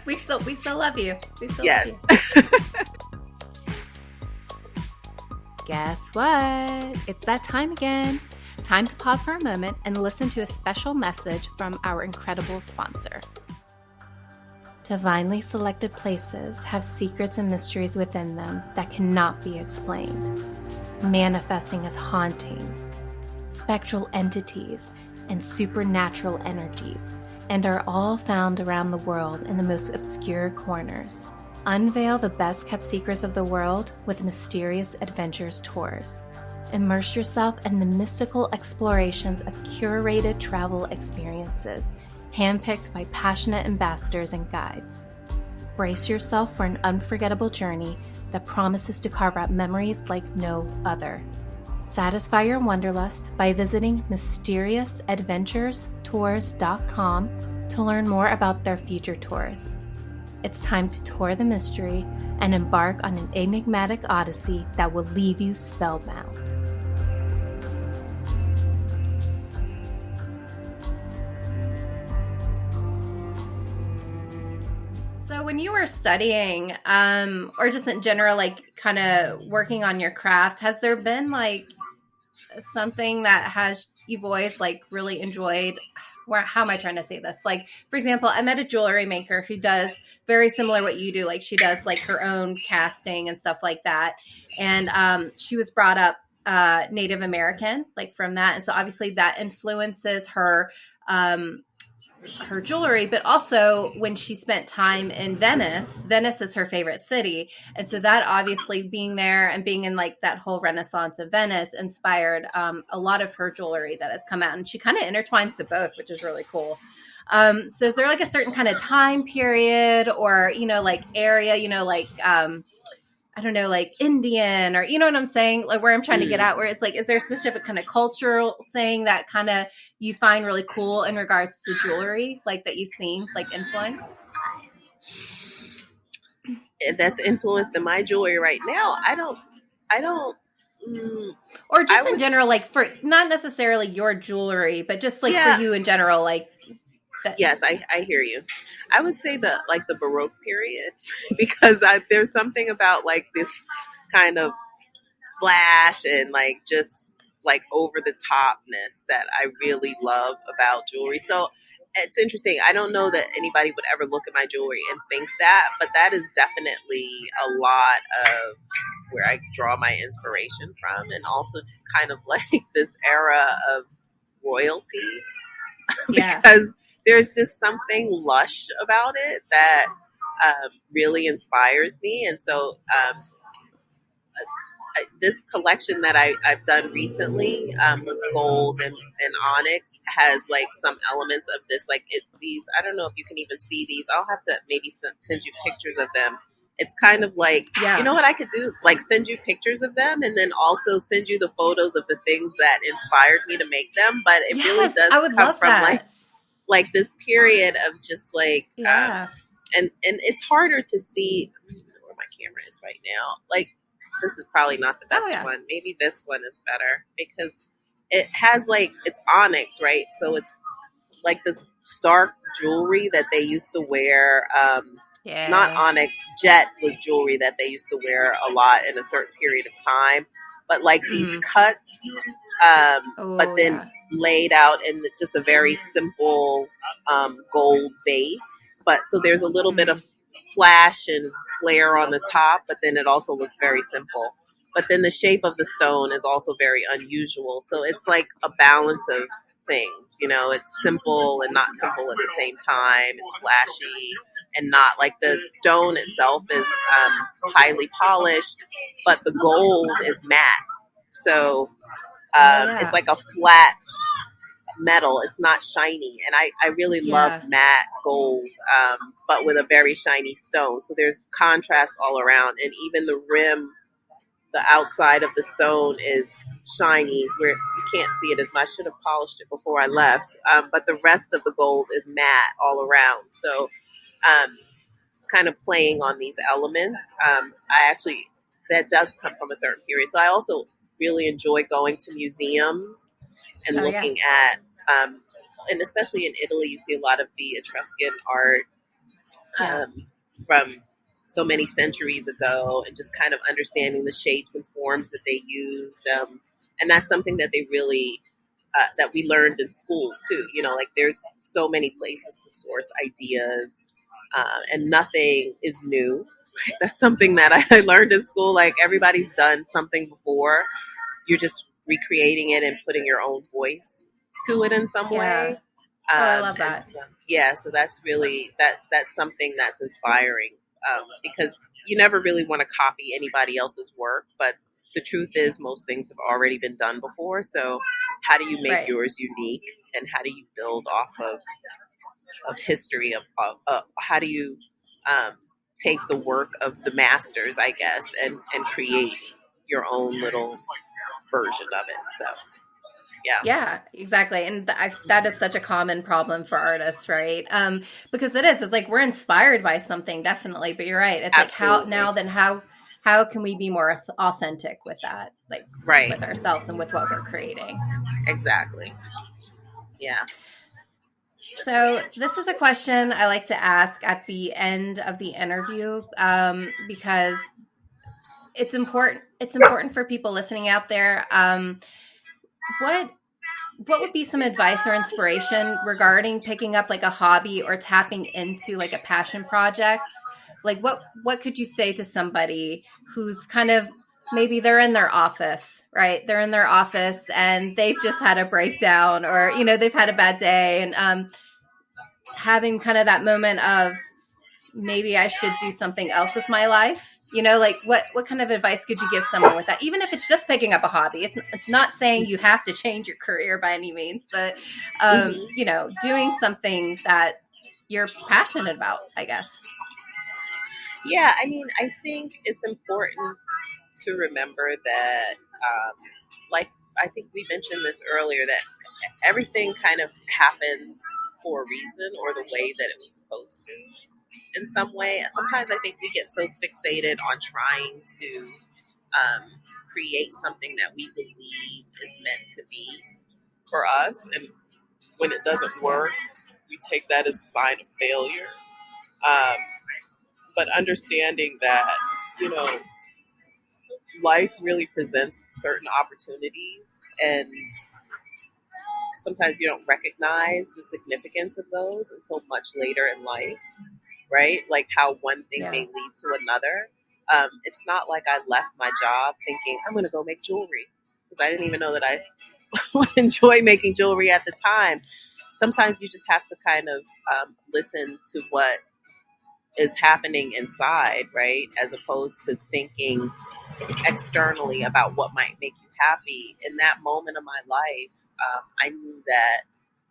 We still love you. Yes. Love you. Guess what? It's that time again. Time to pause for a moment and listen to a special message from our incredible sponsor. Divinely selected places have secrets and mysteries within them that cannot be explained, manifesting as hauntings, spectral entities, and supernatural energies, and are all found around the world in the most obscure corners. Unveil the best-kept secrets of the world with Mysterious Adventures Tours. Immerse yourself in the mystical explorations of curated travel experiences, handpicked by passionate ambassadors and guides. Brace yourself for an unforgettable journey that promises to carve out memories like no other. Satisfy your wanderlust by visiting mysteriousAdventurestours.com to learn more about their future tours. It's time to tour the mystery and embark on an enigmatic odyssey that will leave you spellbound. So when you were studying, or just in general, like kind of working on your craft, has there been like something that has you've always like really enjoyed? Where, how am I trying to say this? Like, for example, I met a jewelry maker who does very similar what you do. Like, she does like her own casting and stuff like that. And she was brought up Native American, like from that, and so obviously that influences her jewelry, but also when she spent time in Venice, Venice is her favorite city. And so that obviously being there and being in like that whole Renaissance of Venice inspired a lot of her jewelry that has come out. And she kind of intertwines the both, which is really cool. So is there like a certain kind of time period or, like area, like, I don't know, like Indian or, you know what I'm saying? Like where I'm trying to get at, where it's like, is there a specific kind of cultural thing that kind of you find really cool in regards to jewelry, like that you've seen, like influence? That's influenced in my jewelry right now. I don't, mm, Or I just in would, general, like for not necessarily your jewelry, but just like for yeah, you in general, like that. yes, I hear you. I would say the Baroque period because there's something about like this kind of flash and like just like over the topness that I really love about jewelry. So it's interesting. I don't know that anybody would ever look at my jewelry and think that, but that is definitely a lot of where I draw my inspiration from, and also just kind of like this era of royalty Yeah. because there's just something lush about it that really inspires me. And so this collection that I've done recently with gold and onyx has like some elements of this. Like these, I don't know if you can even see these. I'll have to maybe send you pictures of them. It's kind of like, you Yeah. know what I could do? Like send you pictures of them and then also send you the photos of the things that inspired me to make them. But it really Yes. does I would come love from that. like this period of just like, Yeah. and it's harder to see where my camera is right now. Like this is probably not the Oh, best yeah. one. Maybe this one is better because it has like it's onyx, right? So it's like this dark jewelry that they used to wear. Not Yeah. onyx, jet was jewelry that they used to wear a lot in a certain period of time. But like these Mm-hmm. cuts, but Oh, then yeah. laid out in just a very simple gold base. But so there's a little bit Mm-hmm. of flash and flare on the top, but then it also looks very simple. But then the shape of the stone is also very unusual. So it's like a balance of things. You know, it's simple and not simple at the same time. It's flashy and not like the stone itself is highly polished, but the gold is matte. So Oh, it's yeah. like a flat metal. It's not shiny, and I really love Yeah. matte gold, but with a very shiny stone. So there's contrast all around, and even the rim, the outside of the stone is shiny where you can't see it as much. I should have polished it before I left, but the rest of the gold is matte all around. So it's kind of playing on these elements. I actually that does come from a certain period. So I also really enjoy going to museums and Oh, yeah. looking at, and especially in Italy, you see a lot of the Etruscan art Yeah. um, from so many centuries ago, and just kind of understanding the shapes and forms that they used. And that's something that they really that we learned in school too. You know, like there's so many places to source ideas, and nothing is new. That's something that I learned in school. Like everybody's done something before. You're just recreating it and putting your own voice to it in some Yeah. way. Oh, I love And that. so, yeah, so that's really that's something that's inspiring, because you never really want to copy anybody else's work, but the truth is most things have already been done before. So how do you make Right. yours unique, and how do you build off of history of how do you um, take the work of the masters, I guess, and create your own little version of it. So yeah, Yeah, exactly. And that is such a common problem for artists, right? Because it's like we're inspired by something, definitely. But you're right. It's like absolutely, how can we be more authentic with that, like right, with ourselves and with what we're creating? exactly, yeah, So this is a question I like to ask at the end of the interview, because it's important. It's important for people listening out there. what what would be some advice or inspiration regarding picking up like a hobby or tapping into like a passion project? Like what could you say to somebody who's kind of, maybe they're in their office, right? They're in their office and they've just had a breakdown, or they've had a bad day, and having kind of that moment of, maybe I should do something else with my life. Like what kind of advice could you give someone with that? Even if it's just picking up a hobby, it's not saying you have to change your career by any means, but Mm-hmm. doing something that you're passionate about, I guess. Yeah, I mean, I think it's important to remember that, like, I think we mentioned this earlier, that everything kind of happens for a reason, or the way that it was supposed to in some way. Sometimes I think we get so fixated on trying to create something that we believe is meant to be for us. And when it doesn't work, we take that as a sign of failure. Um, but understanding that, you know, life really presents certain opportunities, and sometimes you don't recognize the significance of those until much later in life, right? Like how one thing may Yeah. lead to another. It's not like I left my job thinking I'm going to go make jewelry, because I didn't even know that I would enjoy making jewelry at the time. Sometimes you just have to kind of listen to what is happening inside, right? As opposed to thinking externally about what might make you happy. In that moment of my life, I knew that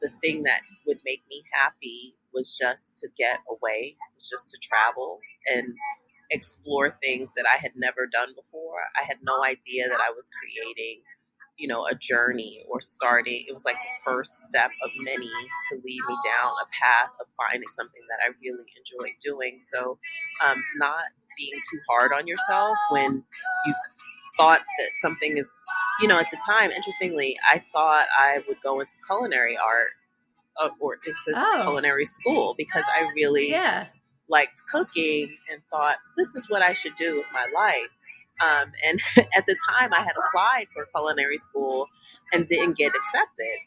the thing that would make me happy was just to get away, was just to travel and explore things that I had never done before. I had no idea that I was creating, a journey, or starting. It was like the first step of many to lead me down a path of finding something that I really enjoy doing. So, not being too hard on yourself when you thought that something is, at the time, interestingly, I thought I would go into culinary art, or into Oh, culinary school, because I really yeah. liked cooking and thought this is what I should do with my life. And at the time, I had applied for culinary school and didn't get accepted,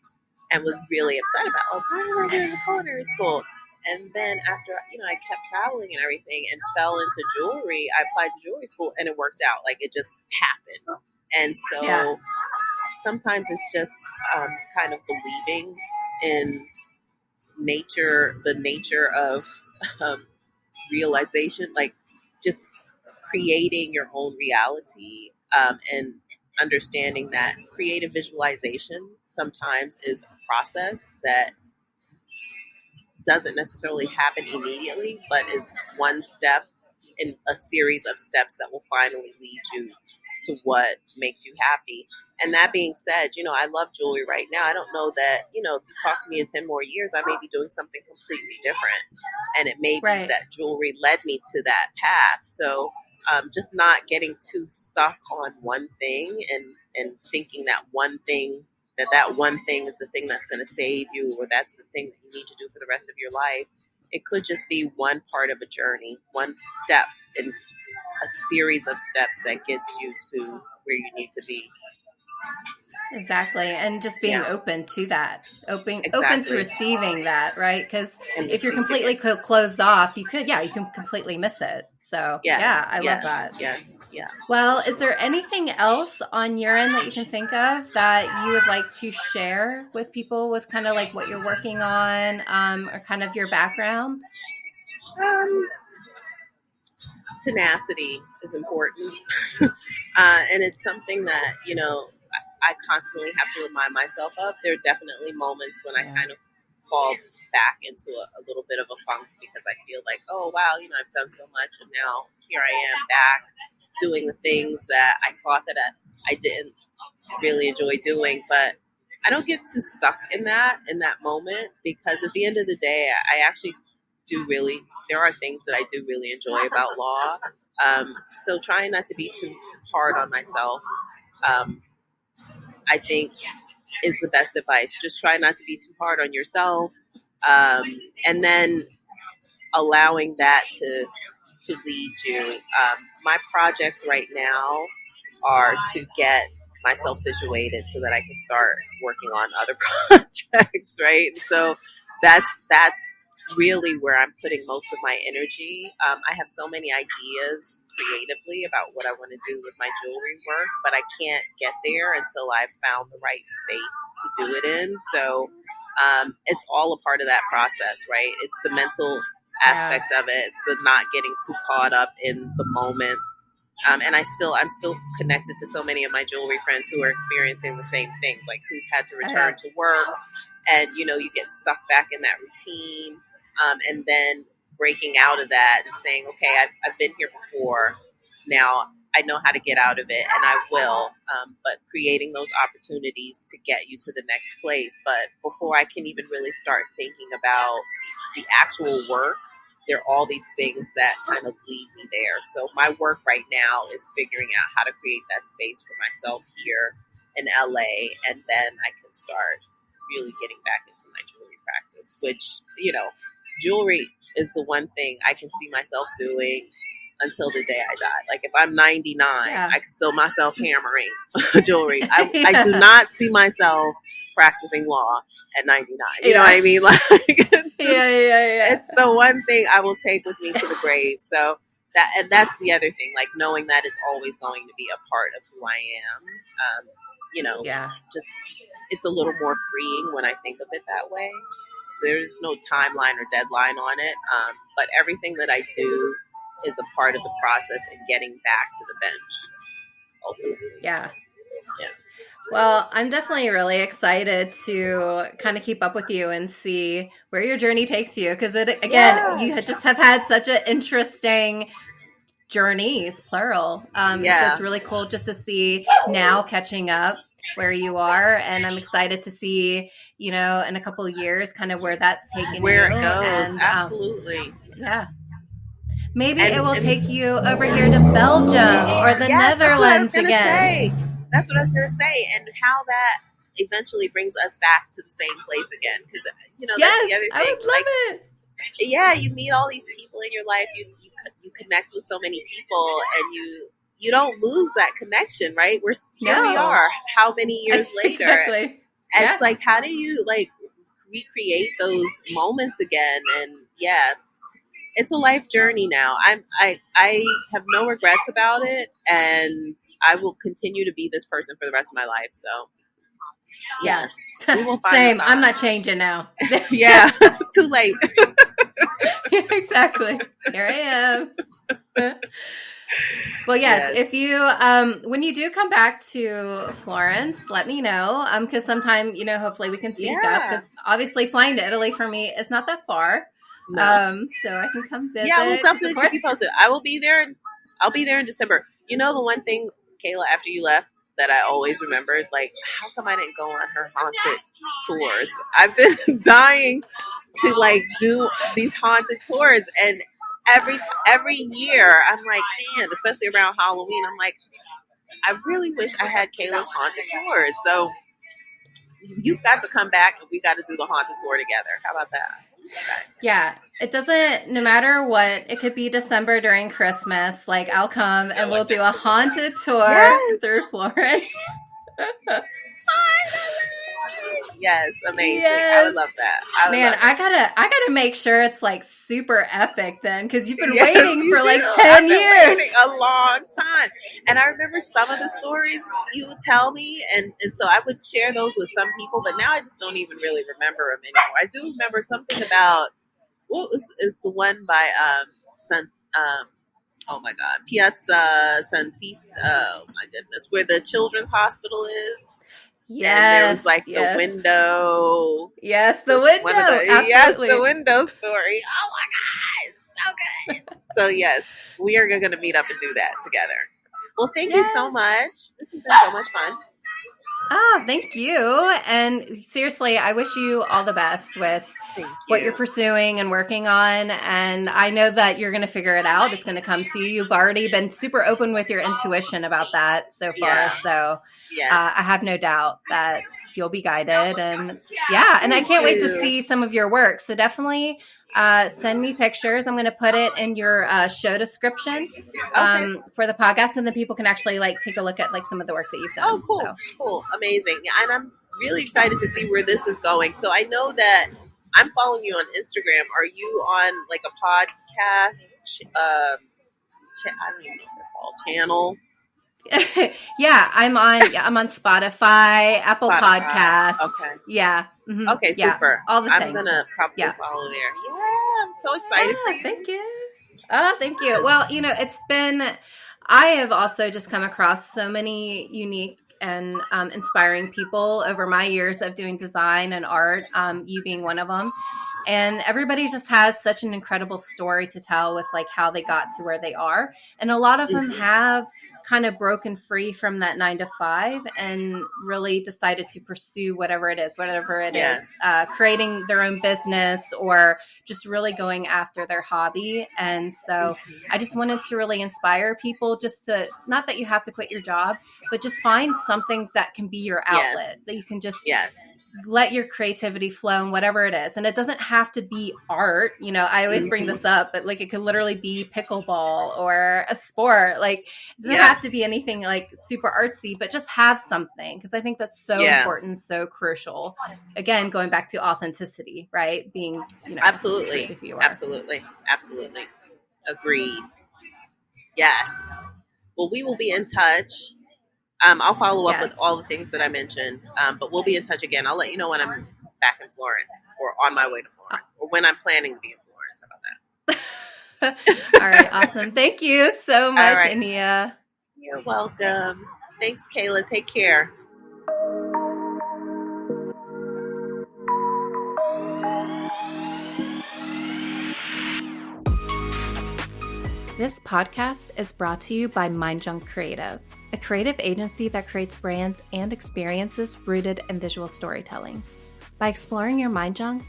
and was really upset about, oh, why did I get into culinary school? And then after, I kept traveling and everything, and fell into jewelry. I applied to jewelry school, and it worked out. Like, it just happened. And Yeah. so sometimes it's just kind of believing in the nature of um, realization, like just creating your own reality, and understanding that creative visualization sometimes is a process that doesn't necessarily happen immediately, but is one step in a series of steps that will finally lead you to what makes you happy. And that being said, I love jewelry right now. I don't know that, if you talk to me in 10 more years, I may be doing something completely different. And it may be Right. that jewelry led me to that path. So, just not getting too stuck on one thing, and thinking that one thing is the thing that's going to save you, or that's the thing that you need to do for the rest of your life. It could just be one part of a journey, one step in a series of steps that gets you to where you need to be. Exactly. And just being Yeah, open to that, open to exactly. receiving that, right? Because And if you're receiving completely it. closed off, you can completely miss it. So, yeah, Yes, I love yes, that. yes, yeah, Well, for is there sure. anything else on your end that you can think of that you would like to share with people, with kind of like what you're working on, or kind of your background? Um, Tenacity is important. And it's something that, I constantly have to remind myself of. There are definitely moments when I Yeah. kind of fall back into a little bit of a funk, because I feel like, oh, wow, I've done so much, and now here I am back doing the things that I thought that I didn't really enjoy doing. But I don't get too stuck in that moment, because at the end of the day, I actually do really, there are things that I do really enjoy about law. So trying not to be too hard on myself, um, I think, is the best advice. Just try not to be too hard on yourself, and then allowing that to lead you. My projects right now are to get myself situated so that I can start working on other projects, right? And so that's really where I'm putting most of my energy. I have so many ideas creatively about what I want to do with my jewelry work, but I can't get there until I've found the right space to do it in. So it's all a part of that process, right? It's the mental aspect of it. It's the not getting too caught up in the moment. And I'm still connected to so many of my jewelry friends who are experiencing the same things, like who've had to return to work, and you get stuck back in that routine, and then breaking out of that and saying, okay, I've been here before. Now I know how to get out of it, and I will. But creating those opportunities to get you to the next place. But before I can even really start thinking about the actual work, there are all these things that kind of lead me there. So my work right now is figuring out how to create that space for myself here in LA, and then I can start really getting back into my jewelry practice, which, jewelry is the one thing I can see myself doing until the day I die. Like if I'm 99, I can still myself hammering jewelry. I do not see myself practicing law at 99. You know what I mean? Like it's the one thing I will take with me to the grave. So that's the other thing, like knowing that it's always going to be a part of who I am. Just it's a little more freeing when I think of it that way. There's no timeline or deadline on it, but everything that I do is a part of the process and getting back to the bench ultimately. Yeah. Well, I'm definitely really excited to kind of keep up with you and see where your journey takes you. Because you just have had such an interesting journeys, plural. So it's really cool just to see now catching up where you are. And I'm excited to see, in a couple of years, kind of where that's taken where you. It goes. And, absolutely. Maybe it will take you over here to Belgium or the Netherlands again. That's what I was going to say. And how that eventually brings us back to the same place again. Because, that's the other thing. I would love it. Yeah, you meet all these people in your life. You connect with so many people, and you don't lose that connection, right? Here we are, how many years later? Exactly. And it's like, how do you recreate those moments again? And it's a life journey now. I have no regrets about it, and I will continue to be this person for the rest of my life. So yes, we will find same. I'm not changing now. Too late. Exactly. Here I am. Well, yes. If you, when you do come back to Florence, let me know. Because sometime, hopefully we can sync up. Because obviously flying to Italy for me is not that far. No. So I can come visit. Yeah, we'll definitely keep you posted. I will be there. I'll be there in December. The one thing, Kayla, after you left, that I always remembered, how come I didn't go on her haunted tours? I've been dying to do these haunted tours, and every year I'm like, man, especially around Halloween, I'm like, I really wish I had Kayla's haunted tours. So you've got to come back, and we got to do the haunted tour together. How about that? Yeah, it doesn't, no matter what, it could be December during Christmas, I'll come and we'll do a haunted tour through Florence. Yes, amazing. Yes. I would love that. I gotta make sure it's super epic then, because you've been waiting for 10 years. Waiting a long time. And I remember some of the stories you would tell me, and so I would share those with some people, but now I just don't even really remember them anymore. I do remember something about it's the one by oh my God, Piazza Santissima, oh my goodness, where the children's hospital is. Yes, and there was the window. Yes, the window. Yes, the window story. Oh my God, so good. So yes, we are going to meet up and do that together. Well, thank you so much. This has been so much fun. Oh, thank you. And seriously, I wish you all the best with what you're pursuing and working on. And I know that you're going to figure it out. It's going to come to you. You've already been super open with your intuition about that so far. Yeah. So I have no doubt that you'll be guided. And and I can't wait to see some of your work. So definitely Send me pictures. I'm going to put it in your show description for the podcast, and then people can actually like take a look at like some of the work that you've done. Oh, cool, cool, amazing. Yeah, and I'm really excited to see where this is going. So I know that I'm following you on Instagram. Are you on like a podcast? I don't even know what they're called. Channel. Yeah, I'm on Spotify, Apple Podcasts. Okay. Yeah. Mm-hmm. Okay, super. All the I'm things. gonna probably follow there. Yeah, I'm so excited for you. Thank you. Oh, thank you. Well, I have also just come across so many unique and inspiring people over my years of doing design and art, you being one of them. And everybody just has such an incredible story to tell with like how they got to where they are. And a lot of them have kind of broken free from that 9-to-5 and really decided to pursue whatever it is, creating their own business or just really going after their hobby. And so I just wanted to really inspire people just to, not that you have to quit your job, but just find something that can be your outlet, that you can just let your creativity flow in whatever it is. And it doesn't have to be art. I always bring this up, but like it could literally be pickleball or a sport. Like it doesn't have to be anything like super artsy, but just have something. Because I think that's so important, so crucial. Again, going back to authenticity, right? Being, absolutely. If you are. Absolutely. Agreed. Yes. Well, we will be in touch. I'll follow up with all the things that I mentioned, but we'll be in touch again. I'll let you know when I'm back in Florence or on my way to Florence or when I'm planning to be in Florence. How about that? All right. Awesome. Thank you so much, Aniya. You're welcome. Thanks, Kayla. Take care. This podcast is brought to you by Mind Junk Creative, a creative agency that creates brands and experiences rooted in visual storytelling. By exploring your mind junk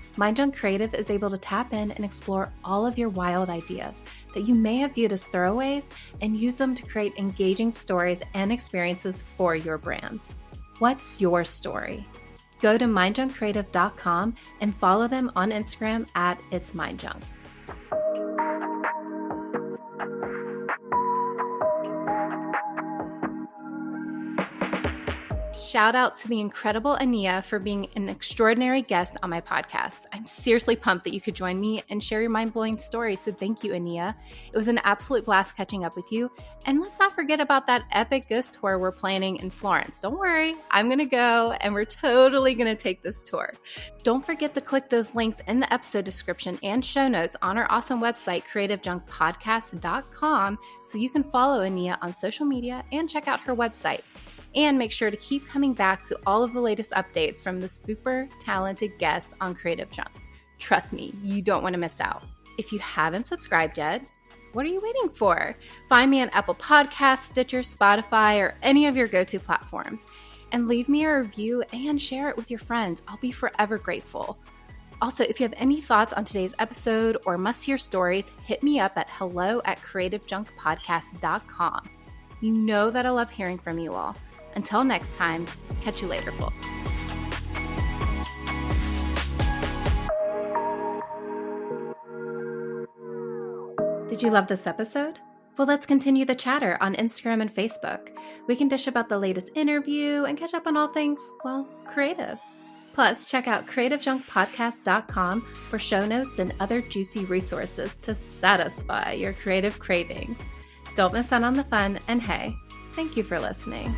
Creative is able to tap in and explore all of your wild ideas that you may have viewed as throwaways and use them to create engaging stories and experiences for your brands. What's your story? Go to mindjunkcreative.com and follow them on Instagram at itsmindjunk. Shout out to the incredible Aniya for being an extraordinary guest on my podcast. I'm seriously pumped that you could join me and share your mind-blowing story. So thank you, Aniya. It was an absolute blast catching up with you. And let's not forget about that epic ghost tour we're planning in Florence. Don't worry, I'm going to go and we're totally going to take this tour. Don't forget to click those links in the episode description and show notes on our awesome website, creativejunkpodcast.com, so you can follow Aniya on social media and check out her website. And make sure to keep coming back to all of the latest updates from the super talented guests on Creative Junk. Trust me, you don't want to miss out. If you haven't subscribed yet, what are you waiting for? Find me on Apple Podcasts, Stitcher, Spotify, or any of your go-to platforms. And leave me a review and share it with your friends. I'll be forever grateful. Also, if you have any thoughts on today's episode or must-hear stories, hit me up at hello@creativejunkpodcast.com. You know that I love hearing from you all. Until next time, catch you later, folks. Did you love this episode? Well, let's continue the chatter on Instagram and Facebook. We can dish about the latest interview and catch up on all things, well, creative. Plus, check out creativejunkpodcast.com for show notes and other juicy resources to satisfy your creative cravings. Don't miss out on the fun, and hey, thank you for listening.